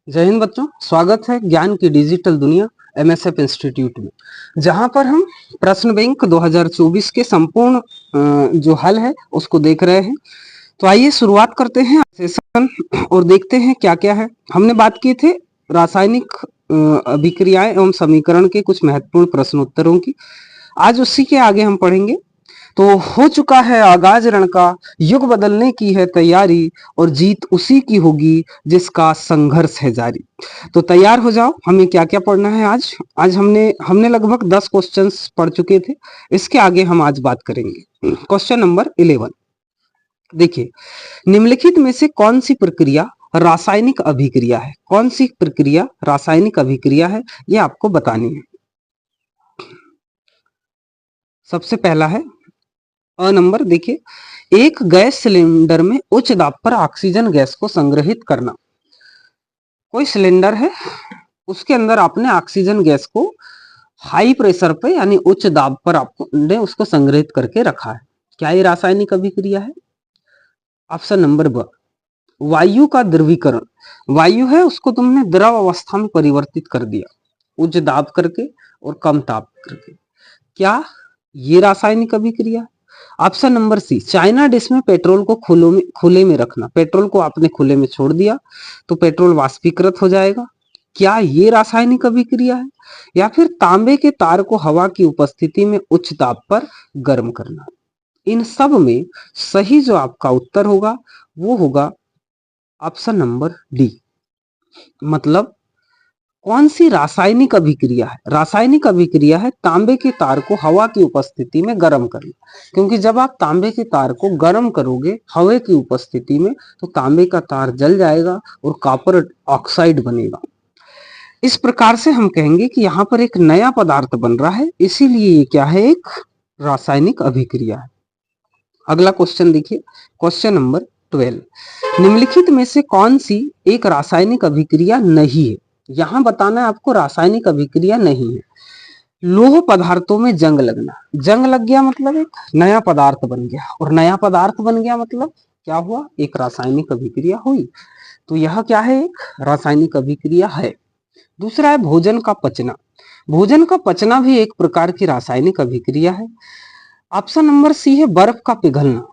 जय हिंद बच्चों, स्वागत है ज्ञान की डिजिटल दुनिया एमएसएफ इंस्टीट्यूट में, जहां पर हम प्रश्न बैंक 2024 के संपूर्ण जो हल है उसको देख रहे हैं। तो आइए शुरुआत करते हैं सेशन और देखते हैं क्या क्या है। हमने बात की थे रासायनिक अभिक्रियाएं एवं समीकरण के कुछ महत्वपूर्ण प्रश्नोत्तरों की। आज उसी के आगे हम पढ़ेंगे। तो हो चुका है आगाज रण का, युग बदलने की है तैयारी, और जीत उसी की होगी जिसका संघर्ष है जारी। तो तैयार हो जाओ। हमें क्या क्या पढ़ना है आज। आज हमने हमने लगभग 10 क्वेश्चंस पढ़ चुके थे। इसके आगे हम आज बात करेंगे। क्वेश्चन नंबर 11 देखिए, निम्नलिखित में से कौन सी प्रक्रिया रासायनिक अभिक्रिया है? कौन सी प्रक्रिया रासायनिक अभिक्रिया है, ये आपको बतानी है। सबसे पहला है अ नंबर। देखिए, एक गैस सिलेंडर में उच्च दाब पर ऑक्सीजन गैस को संग्रहित करना। कोई सिलेंडर है, उसके अंदर आपने ऑक्सीजन गैस को हाई प्रेशर पे यानी उच्च दाब पर आपने उसको संग्रहित करके रखा है। क्या ये रासायनिक अभिक्रिया है? ऑप्शन नंबर ब, वायु का द्रवीकरण। वायु है, उसको तुमने द्रव अवस्था में परिवर्तित कर दिया उच्च दाब करके और कम ताप करके। क्या ये रासायनिक अभिक्रिया है? Option number C, china dish में पेट्रोल को खुले में रखना। पेट्रोल को आपने खुले में छोड़ दिया तो पेट्रोल वाष्पीकृत हो जाएगा। क्या ये रासायनिक अभिक्रिया है? या फिर तांबे के तार को हवा की उपस्थिति में उच्च ताप पर गर्म करना। इन सब में सही जो आपका उत्तर होगा वो होगा ऑप्शन नंबर डी। मतलब कौन सी रासायनिक अभिक्रिया है? रासायनिक अभिक्रिया है तांबे के तार को हवा की उपस्थिति में गर्म करना। क्योंकि जब आप तांबे के तार को गर्म करोगे हवा की उपस्थिति में तो तांबे का तार जल जाएगा और कॉपर ऑक्साइड बनेगा। इस प्रकार से हम कहेंगे कि यहाँ पर एक नया पदार्थ बन रहा है, इसीलिए ये क्या है? एक रासायनिक अभिक्रिया है। अगला क्वेश्चन देखिए, क्वेश्चन नंबर 12। निम्नलिखित में से कौन सी एक रासायनिक अभिक्रिया नहीं है? यहां बताना है आपको रासायनिक अभिक्रिया नहीं है। लोह पदार्थों में जंग लगना। जंग लग गया मतलब एक नया पदार्थ बन गया, और नया पदार्थ बन गया मतलब क्या हुआ? एक रासायनिक अभिक्रिया हुई। तो यह क्या है? एक रासायनिक अभिक्रिया है। दूसरा है भोजन का पचना। भोजन का पचना भी एक प्रकार की रासायनिक अभिक्रिया है। ऑप्शन नंबर सी है बर्फ का पिघलना।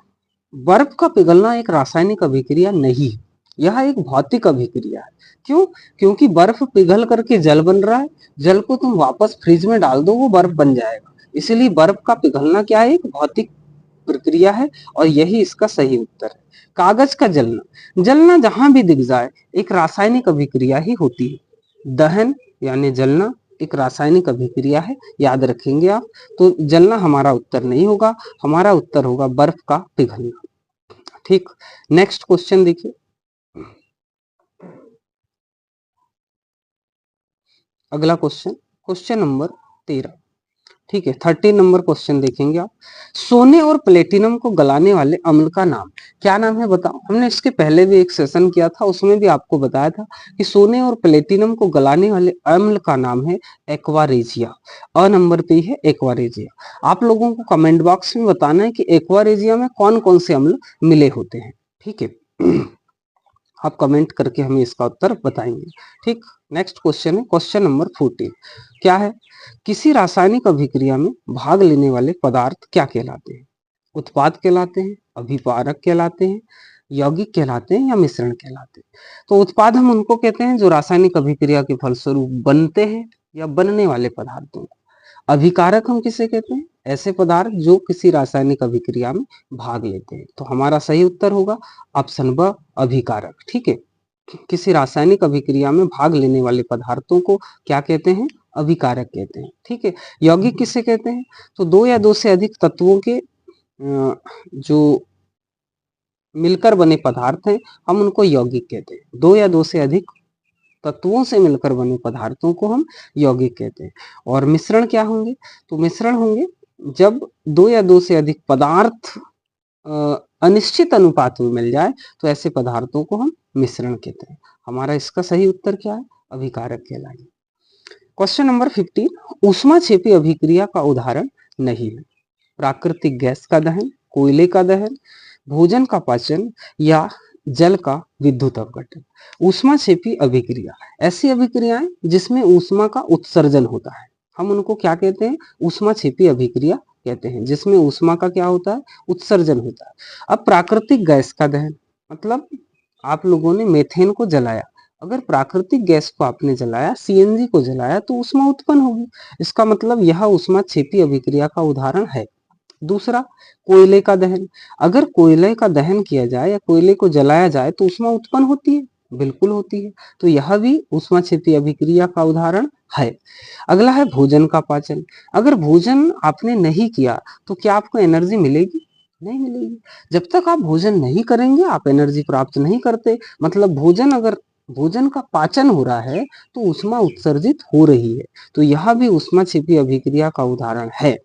बर्फ का पिघलना एक रासायनिक अभिक्रिया नहीं है, यह एक भौतिक अभिक्रिया है। क्यों? क्योंकि बर्फ पिघल करके जल बन रहा है। जल को तुम वापस फ्रिज में डाल दो वो बर्फ बन जाएगा। इसलिए बर्फ का पिघलना क्या है? एक भौतिक प्रक्रिया है, और यही इसका सही उत्तर है। कागज का जलना। जलना जहां भी दिख जाए एक रासायनिक अभिक्रिया ही होती है। दहन यानी जलना एक रासायनिक अभिक्रिया है, याद रखेंगे आप। तो जलना हमारा उत्तर नहीं होगा, हमारा उत्तर होगा बर्फ का पिघलना। ठीक, नेक्स्ट क्वेश्चन देखिए। अगला क्वेश्चन, क्वेश्चन नंबर 13। ठीक है, 13 नंबर क्वेश्चन देखेंगे आप। सोने और प्लेटिनम को गलाने वाले अम्ल का नाम क्या नाम है? बताओ। हमने इसके पहले भी एक सेशन किया था, उसमें भी आपको बताया था कि सोने और प्लेटिनम को गलाने वाले अम्ल का नाम है एक्वारेजिया। अ नंबर पे है एक्वारेजिया। आप लोगों को कमेंट बॉक्स में बताना है कि एक्वारेजिया में कौन कौन से अम्ल मिले होते हैं। ठीक है, आप कमेंट करके हमें इसका उत्तर बताएंगे। ठीक, नेक्स्ट क्वेश्चन है क्वेश्चन नंबर 14। क्या है? किसी रासायनिक अभिक्रिया में भाग लेने वाले पदार्थ क्या कहलाते हैं? उत्पाद कहलाते हैं, अभिकारक कहलाते हैं, यौगिक कहलाते हैं, या मिश्रण कहलाते हैं? तो उत्पाद हम उनको कहते हैं जो रासायनिक अभिक्रिया के फलस्वरूप बनते हैं या बनने वाले पदार्थों को। अभिकारक हम किसे कहते हैं? ऐसे पदार्थ जो किसी रासायनिक अभिक्रिया में भाग लेते हैं। तो हमारा सही उत्तर होगा ऑप्शन ब, अभिकारक। ठीक है, किसी रासायनिक अभिक्रिया में भाग लेने वाले पदार्थों को क्या कहते हैं? अभिकारक कहते हैं। ठीक है, यौगिक किसे कहते हैं? तो दो या दो से अधिक तत्वों के जो मिलकर बने पदार्थ हैं हम उनको यौगिक कहते हैं। दो या दो से अधिक तत्वों से मिलकर बने पदार्थों को हम यौगिक कहते हैं। और मिश्रण क्या होंगे? तो मिश्रण होंगे जब दो या दो से अधिक पदार्थ अनिश्चित अनुपात में मिल जाए तो ऐसे पदार्थों को हम मिश्रण कहते हैं। हमारा इसका सही उत्तर क्या है? अभिकारक कहलाएंगे। Question number 15। ऊष्माक्षेपी अभिक्रिया का उदाहरण नहीं है। प्राकृतिक गैस का दहन, कोयले का दहन, भोजन का पाचन, या जल का विद्युत अपघटन। ऊष्माक्षेपी अभिक्रिया, ऐसी अभिक्रियाएं जिसमें ऊष्मा का उत्सर्जन होता है, हम उनको क्या कहते हैं? ऊष्माक्षेपी अभिक्रिया कहते हैं, जिसमें ऊष्मा का क्या होता है? उत्सर्जन होता है। अब प्राकृतिक गैस का दहन, मतलब आप लोगों ने मेथेन को जलाया, अगर प्राकृतिक गैस को आपने जलाया, सीएनजी को जलाया, तो ऊष्मा उत्पन्न होगी। इसका मतलब यह ऊष्माक्षेपी अभिक्रिया का उदाहरण है। दूसरा, कोयले का दहन, अगर कोयले का दहन किया जाए या कोयले को जलाया जाए तो ऊष्मा उत्पन्न होती है, बिल्कुल होती है, तो यह भी ऊष्माक्षेपी अभिक्रिया का उदाहरण है। अगला है भोजन का पाचन, अगर भोजन आपने नहीं किया तो क्या आपको एनर्जी मिलेगी? नहीं मिलेगी। जब तक आप भोजन नहीं करेंगे आप एनर्जी प्राप्त नहीं करते, मतलब अगर भोजन का पाचन हो रहा है तो ऊष्मा उत्सर्जित हो रही है, तो यह भी ऊष्माक्षेपी अभिक्रिया का उदाहरण है।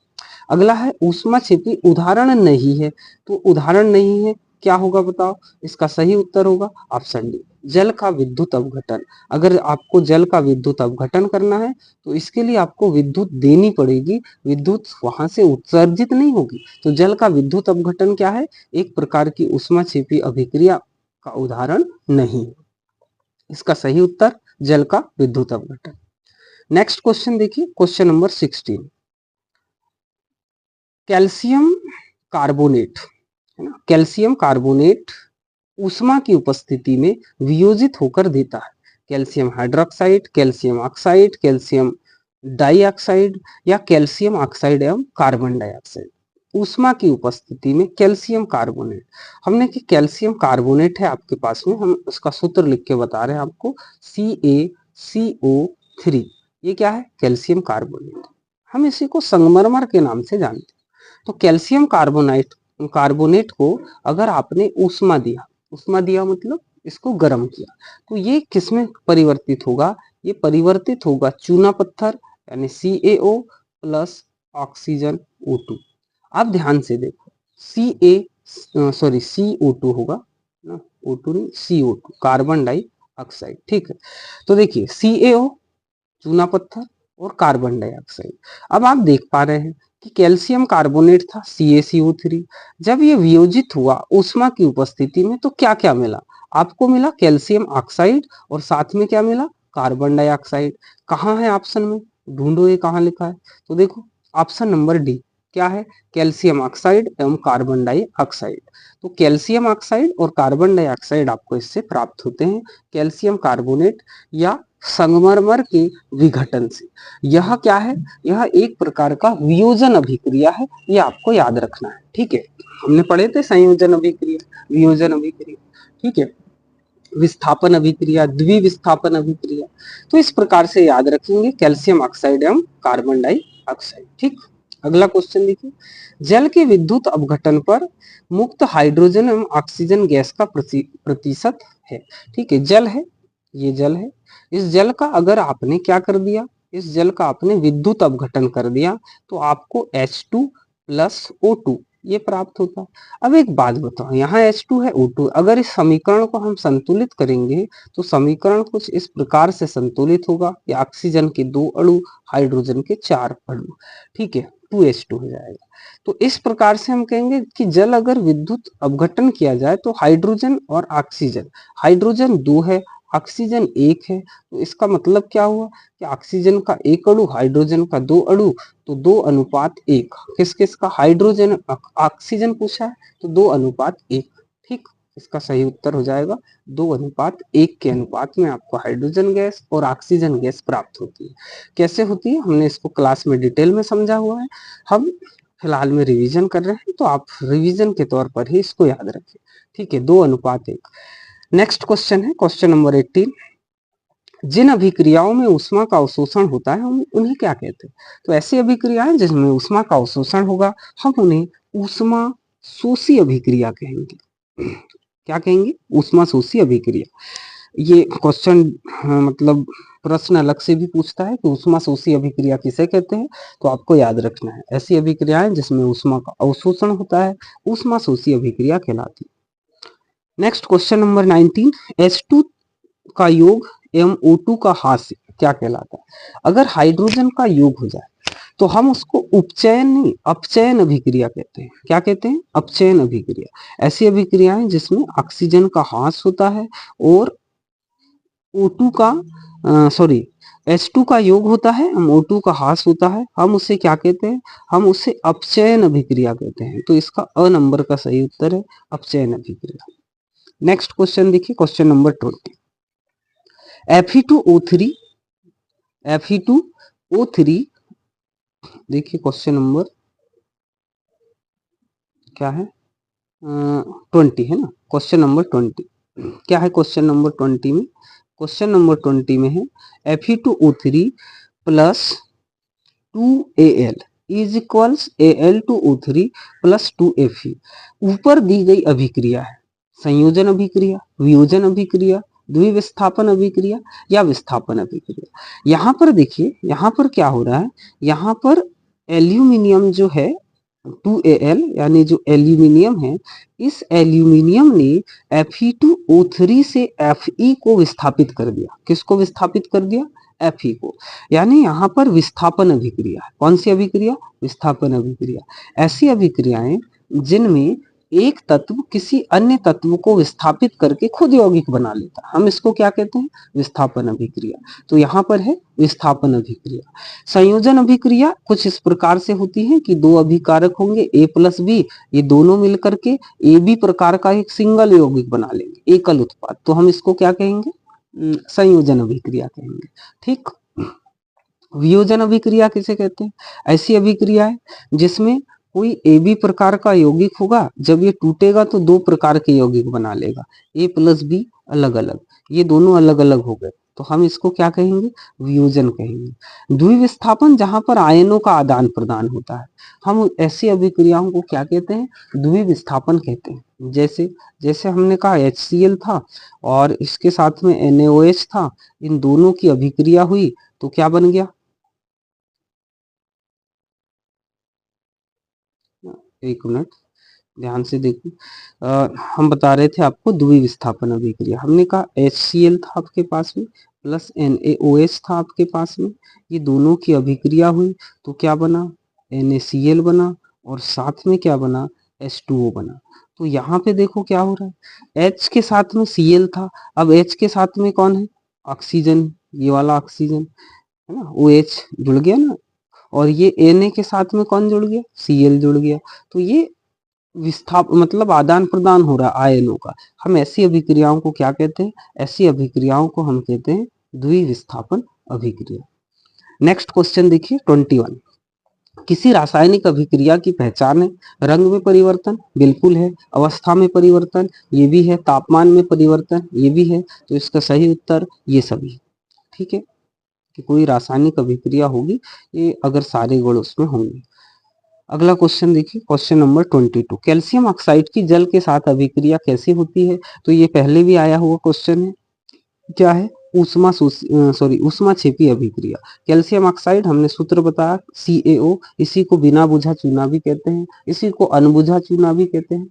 अगला है ऊष्माक्षेपी उदाहरण नहीं है, तो उदाहरण नहीं है क्या होगा बताओ? इसका सही उत्तर होगा ऑप्शन डी, जल का विद्युत अपघटन। अगर आपको जल का विद्युत अपघटन करना है तो इसके लिए आपको विद्युत देनी पड़ेगी, विद्युत वहां से उत्सर्जित नहीं होगी। तो जल का विद्युत अपघटन क्या है? एक प्रकार की ऊष्माक्षेपी अभिक्रिया का उदाहरण नहीं। इसका सही उत्तर जल का विद्युत अपघटन। नेक्स्ट क्वेश्चन देखिए, क्वेश्चन नंबर 16, कैल्शियम कार्बोनेट, है ना, कैल्शियम कार्बोनेट ऊष्मा की उपस्थिति में वियोजित होकर देता है calcium hydroxide, calcium oxide, calcium dioxide या कैल्शियम ऑक्साइड एवं कार्बन डाइऑक्साइड। ऊष्मा की उपस्थिति में कैल्शियम कार्बोनेट, हमने कि कैल्शियम कार्बोनेट है आपके पास में, हम उसका सूत्र लिख के बता रहे हैं आपको, CaCO3, ये क्या है? Calcium carbonate. हम इसी को संगमरमर के नाम से जानते हैं। तो कैल्शियम कार्बोनेट को अगर आपने ऊष्मा दिया मतलब इसको गर्म किया, तो ये किसमें परिवर्तित होगा? ये परिवर्तित होगा चूना पत्थर यानी CaO प्लस ऑक्सीजन O2। आप ध्यान से देखो, CO2 होगा ना, O2 नहीं, CO2 कार्बन डाइऑक्साइड, ठीक है। तो देखिए CaO चूना पत्थर और कार्बन डाइऑक्साइड। अब आप देख पा रहे हैं कि कैल्शियम कार्बोनेट था CaCO3, जब ये वियोजित हुआ ऊष्मा की उपस्थिति में तो क्या क्या मिला? आपको मिला कैल्शियम ऑक्साइड और साथ में क्या मिला? Carbon dioxide. कहाँ है ऑप्शन में? ढूंढो ये कहाँ लिखा है। तो देखो ऑप्शन नंबर डी क्या है? कैल्शियम ऑक्साइड एवं कार्बन डाइऑक्साइड। तो कैल्शियम ऑक्साइड और कार्बन डाइऑक्साइड आपको इससे प्राप्त होते हैं, कैल्शियम कार्बोनेट या संगमरमर के विघटन से। यह क्या है? यह एक प्रकार का वियोजन अभिक्रिया है, यह आपको याद रखना है, ठीक है। हमने पढ़े थे संयोजन अभिक्रिया, वियोजन अभिक्रिया, ठीक है, विस्थापन अभिक्रिया, द्विविस्थापन अभिक्रिया। तो इस प्रकार से याद रखेंगे कैल्शियम ऑक्साइड एवं कार्बन डाइऑक्साइड, ठीक। अगला क्वेश्चन देखिए, जल के विद्युत अपघटन पर मुक्त हाइड्रोजन एवं ऑक्सीजन गैस का प्रतिशत है, ठीक है। जल है, ये जल है, इस जल का अगर आपने क्या कर दिया, इस जल का आपने विद्युत अपघटन कर दिया तो आपको H2 प्लस O2 ये प्राप्त होता है। अब एक बात बताओ, यहाँ H2 है O2, अगर इस समीकरण को हम संतुलित करेंगे तो समीकरण कुछ इस प्रकार से संतुलित होगा कि ऑक्सीजन के 2 अणु, हाइड्रोजन के 4 अणु, ठीक है, 2H2 हो जाएगा। तो इस प्रकार से हम कहेंगे कि जल अगर विद्युत अपघटन किया जाए तो हाइड्रोजन और ऑक्सीजन, हाइड्रोजन 2 है, ऑक्सीजन 1 है, तो इसका मतलब क्या हुआ कि ऑक्सीजन का 1 अणु, हाइड्रोजन का 2 अणु, तो 2:1। किस किस का? हाइड्रोजन ऑक्सीजन पूछा है तो 2:1, ठीक। इसका सही उत्तर हो जाएगा 2:1 के अनुपात में आपको हाइड्रोजन गैस और ऑक्सीजन गैस प्राप्त होती है। कैसे होती है हमने इसको क्लास में डिटेल में समझा हुआ है, हम फिलहाल में रिवीजन कर रहे हैं, तो आप रिवीजन के तौर पर ही इसको याद रखें, ठीक है, 2:1। नेक्स्ट क्वेश्चन है क्वेश्चन नंबर 18, जिन अभिक्रियाओं में ऊष्मा का अवशोषण होता है हम उन्हें क्या कहते हैं? तो ऐसी अभिक्रियाएं जिसमें ऊष्मा का अवशोषण होगा हम उन्हें ऊष्मा शोषी अभिक्रिया कहेंगे। क्या कहेंगे? ऊष्मा शोषी अभिक्रिया। ये क्वेश्चन मतलब प्रश्न अलग से भी पूछता है कि ऊष्मा शोषी अभिक्रिया किसे कहते हैं, तो आपको याद रखना है ऐसी अभिक्रियाएं जिसमें ऊष्मा का अवशोषण होता है ऊष्मा शोषी अभिक्रिया कहलाती है। नेक्स्ट क्वेश्चन नंबर 19, H2 का योग एवं O2 का हास्य क्या कहलाता है? अगर हाइड्रोजन का योग हो जाए तो हम उसको उपचयन नहीं अपचयन अभिक्रिया कहते हैं। क्या कहते हैं? अपचयन अभिक्रिया। ऐसी अभिक्रियाएं जिसमें ऑक्सीजन का ह्रास होता है और O2 का सॉरी H2 का योग होता है, हम O2 का ह्रास होता है, हम उसे क्या कहते हैं? हम उसे अपचयन अभिक्रिया कहते हैं। तो इसका अ नंबर का सही उत्तर है अपचयन अभिक्रिया। नेक्स्ट क्वेश्चन देखिए, क्वेश्चन नंबर 20। Fe2O3 Fe2O3 देखिए क्वेश्चन नंबर क्या है? 20 है ना। क्वेश्चन नंबर 20 क्या है? क्वेश्चन नंबर 20 में, क्वेश्चन नंबर 20 में है Fe2O3 plus 2Al is equals Al2O3 plus 2Fe। ऊपर दी गई अभिक्रिया है संयोजन अभिक्रिया, वियोजन अभिक्रिया, द्विविस्थापन अभिक्रिया या विस्थापन अभिक्रिया। यहाँ पर देखिए, यहाँ पर क्या हो रहा है? यहाँ पर एल्यूमिनियम जो है 2Al यानी जो एल्यूमिनियम है, इस एल्यूमिनियम ने Fe2O3 से Fe को विस्थापित कर दिया। किसको विस्थापित कर दिया? Fe को। यानी यहाँ पर विस्थापन अभिक्रिया है। कौन सी अभिक्रिया? विस्थापन अभिक्रिया। ऐसी अभिक्रियाएं जिनमें एक तत्व किसी अन्य तत्व को विस्थापित करके खुद यौगिक बना लेता है, हम इसको क्या कहते हैं? विस्थापन अभिक्रिया। तो यहाँ पर है विस्थापन अभिक्रिया। संयोजन अभिक्रिया कुछ इस प्रकार से होती है कि दो अभिकारक होंगे A प्लस बी, ये दोनों मिलकर के ए बी प्रकार का एक सिंगल यौगिक बना लेंगे, एकल उत्पाद। तो हम इसको क्या कहेंगे? संयोजन अभिक्रिया कहेंगे। ठीक। वियोजन अभिक्रिया किसे कहते हैं? ऐसी अभिक्रिया है जिसमें कोई ए बी प्रकार का यौगिक होगा, जब ये टूटेगा तो दो प्रकार के यौगिक बना लेगा, A प्लस बी अलग अलग, ये दोनों अलग अलग हो गए, तो हम इसको क्या कहेंगे? वियोजन कहेंगे। द्विविस्थापन जहां पर आयनों का आदान प्रदान होता है, हम ऐसी अभिक्रियाओं को क्या कहते हैं? द्विविस्थापन कहते हैं। जैसे जैसे हमने कहा HCl था और इसके साथ में NaOH था, इन दोनों की अभिक्रिया हुई तो क्या बन गया? एक मिनट ध्यान से देखो। हम बता रहे थे आपको द्विविस्थापन अभिक्रिया। हमने कहा HCl था आपके पास में प्लस NaOH था आपके पास में, ये दोनों की अभिक्रिया हुई तो क्या बना? NaCl बना और साथ में क्या बना? H2O बना। तो यहाँ पे देखो क्या हो रहा है, H के साथ में Cl था, अब H के साथ में कौन है? ऑक्सीजन, ये वाला ऑक्सीजन है ना, OH जुड़ गया ना, और ये Na के साथ में कौन जुड़ गया? Cl जुड़ गया। तो ये विस्थाप मतलब आदान प्रदान हो रहा है आयनों का। हम ऐसी अभिक्रियाओं को क्या कहते हैं? ऐसी अभिक्रियाओं को हम कहते हैं द्विविस्थापन अभिक्रिया। नेक्स्ट क्वेश्चन देखिए 21। किसी रासायनिक अभिक्रिया की पहचान है? रंग में परिवर्तन बिल्कुल है, अवस्था में परिवर्तन ये भी है, तापमान में परिवर्तन ये भी है। तो इसका सही उत्तर ये सभी। ठीक है, कि कोई रासायनिक अभिक्रिया होगी ये अगर सारे गुण उसमें होंगे। अगला क्वेश्चन देखिए, क्वेश्चन नंबर 22। कैल्शियम ऑक्साइड की जल के साथ अभिक्रिया कैसे होती है? तो ये पहले भी आया हुआ क्वेश्चन है। क्या है? ऊष्मा छेपी अभिक्रिया। कैल्शियम ऑक्साइड हमने सूत्र बताया CaO, इसी को बिना बुझा चूना भी कहते हैं, इसी को अनबुझा चूना भी कहते हैं।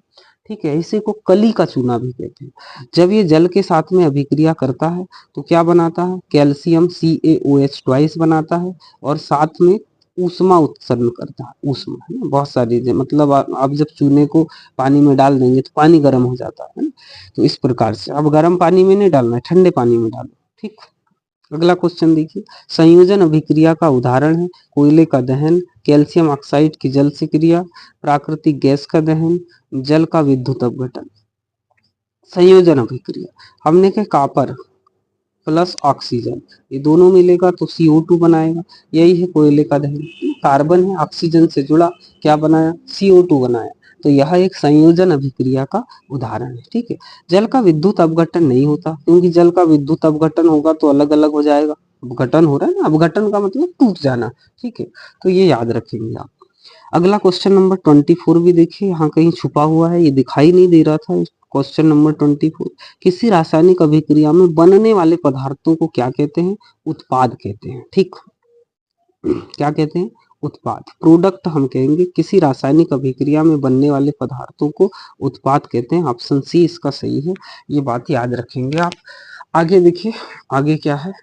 ठीक है, इसी को कली का चूना भी कहते हैं। जब ये जल के साथ में अभिक्रिया करता है तो क्या बनाता है? कैल्शियम CaOH ट्वाइस बनाता है और साथ में ऊष्मा उत्सर्जन करता है। ऊष्मा है ना, बहुत सारी मतलब आप जब चूने को पानी में डाल देंगे तो पानी गर्म हो जाता है ना, तो इस प्रकार से। अब गर्म पानी में नहीं डालना है, ठंडे पानी में डालो। ठीक। अगला क्वेश्चन देखिए, संयोजन अभिक्रिया का उदाहरण है कोयले का दहन, कैल्शियम ऑक्साइड की जल से क्रिया, प्राकृतिक गैस का दहन, जल का विद्युत अपघटन। संयोजन अभिक्रिया हमने कहा कॉपर प्लस ऑक्सीजन, ये दोनों मिलेगा तो CO2 बनाएगा, यही है कोयले का दहन। कार्बन है ऑक्सीजन से जुड़ा, क्या बनाया? CO2 बनाया। तो यह एक संयोजन अभिक्रिया का उदाहरण है। ठीक है, जल का विद्युत अपघटन नहीं होता, क्योंकि जल का विद्युत अपघटन होगा तो अलग अलग हो जाएगा। अपघटन हो रहा है ना, अपघटन का मतलब टूट जाना। ठीक है, तो ये याद रखेंगे आप। अगला क्वेश्चन नंबर 24 भी देखिए, यहाँ कहीं छुपा हुआ है, ये दिखाई नहीं दे रहा था। क्वेश्चन नंबर 24, किसी रासायनिक अभिक्रिया में बनने वाले पदार्थों को क्या कहते हैं? उत्पाद कहते हैं। ठीक, क्या कहते हैं? उत्पाद, प्रोडक्ट हम कहेंगे। किसी रासायनिक अभिक्रिया में बनने वाले पदार्थों को उत्पाद कहते हैं। ऑप्शन सी इसका सही है, ये बात याद रखेंगे आप। आगे देखिए, आगे क्या है?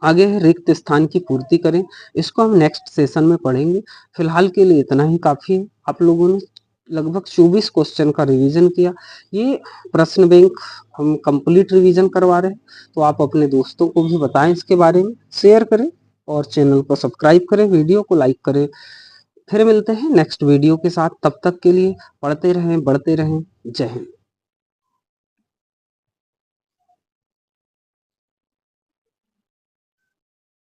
आगे है रिक्त स्थान की पूर्ति करें। इसको हम नेक्स्ट सेशन में पढ़ेंगे। फिलहाल के लिए इतना ही काफी है। आप लोगों ने लगभग 24 क्वेश्चन का रिवीजन किया। ये प्रश्न बैंक हम कंप्लीट रिवीजन करवा रहे हैं, तो आप अपने दोस्तों को भी बताएं, इसके बारे में शेयर करें और चैनल को सब्सक्राइब करें, वीडियो को लाइक करें। फिर मिलते हैं नेक्स्ट वीडियो के साथ। तब तक के लिए पढ़ते रहें, बढ़ते रहें। जय हिंद।